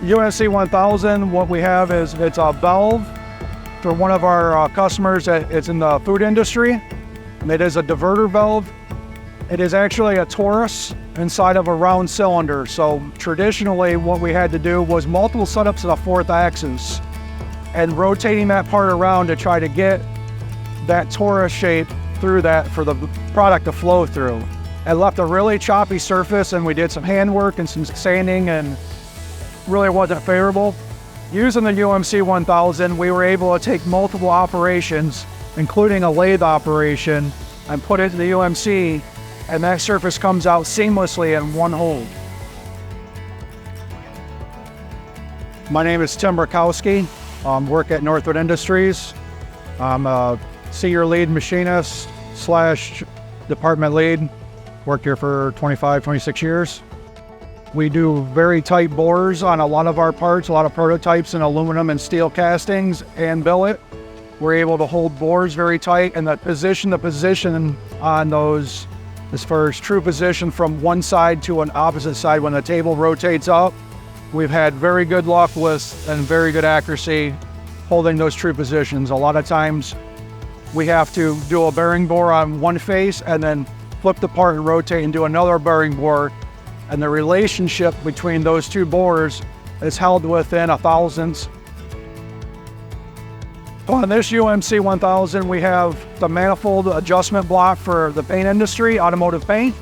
UMC 1000, what we have is it's a valve for one of our customers that it's in the food industry. And it is a diverter valve. It is actually a torus inside of a round cylinder. So traditionally what we had to do was multiple setups of the fourth axis and rotating that part around to try to get that torus shape through that for the product to flow through. It left a really choppy surface, and we did some handwork and some sanding, and really wasn't favorable. Using the UMC 1000, we were able to take multiple operations, including a lathe operation, and put it in the UMC, and that surface comes out seamlessly in one hold. My name is Tim Rutkowski. I work at Northwood Industries. I'm a senior lead machinist / department lead. Worked here for 25, 26 years. We do very tight bores on a lot of our parts, a lot of prototypes in aluminum and steel castings and billet. We're able to hold bores very tight, and the position on those, as far as true position from one side to an opposite side when the table rotates up, we've had very good luck with and very good accuracy holding those true positions. A lot of times we have to do a bearing bore on one face and then flip the part and rotate and do another bearing bore, and the relationship between those two bores is held within a thousandths. On this UMC 1000, we have the manifold adjustment block for the paint industry, automotive paint.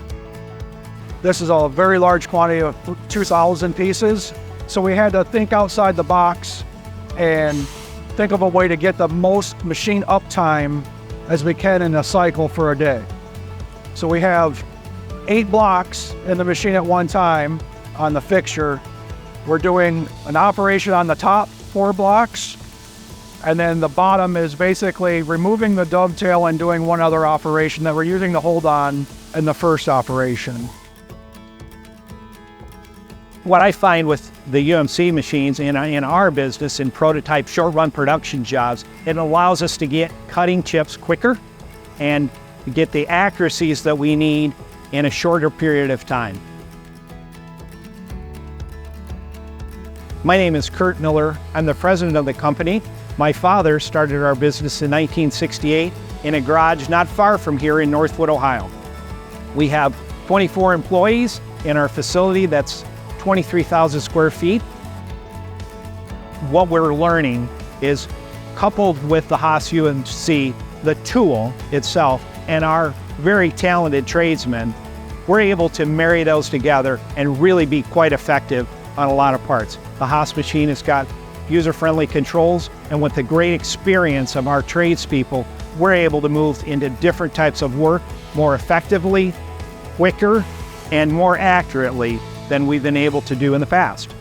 This is a very large quantity of 2,000 pieces, so we had to think outside the box and think of a way to get the most machine uptime as we can in a cycle for a day. So we have 8 blocks in the machine at one time on the fixture. We're doing an operation on the top 4 blocks, and then the bottom is basically removing the dovetail and doing one other operation that we're using to hold on in the first operation. What I find with the UMC machines in our business, in prototype short run production jobs, it allows us to get cutting chips quicker and get the accuracies that we need in a shorter period of time. My name is Kurt Miller. I'm the president of the company. My father started our business in 1968 in a garage not far from here in Northwood, Ohio. We have 24 employees in our facility that's 23,000 square feet. What we're learning is, coupled with the Haas UMC, the tool itself, and our very talented tradesmen, we're able to marry those together and really be quite effective on a lot of parts. The Haas machine has got user-friendly controls, and with the great experience of our tradespeople, we're able to move into different types of work more effectively, quicker, and more accurately than we've been able to do in the past.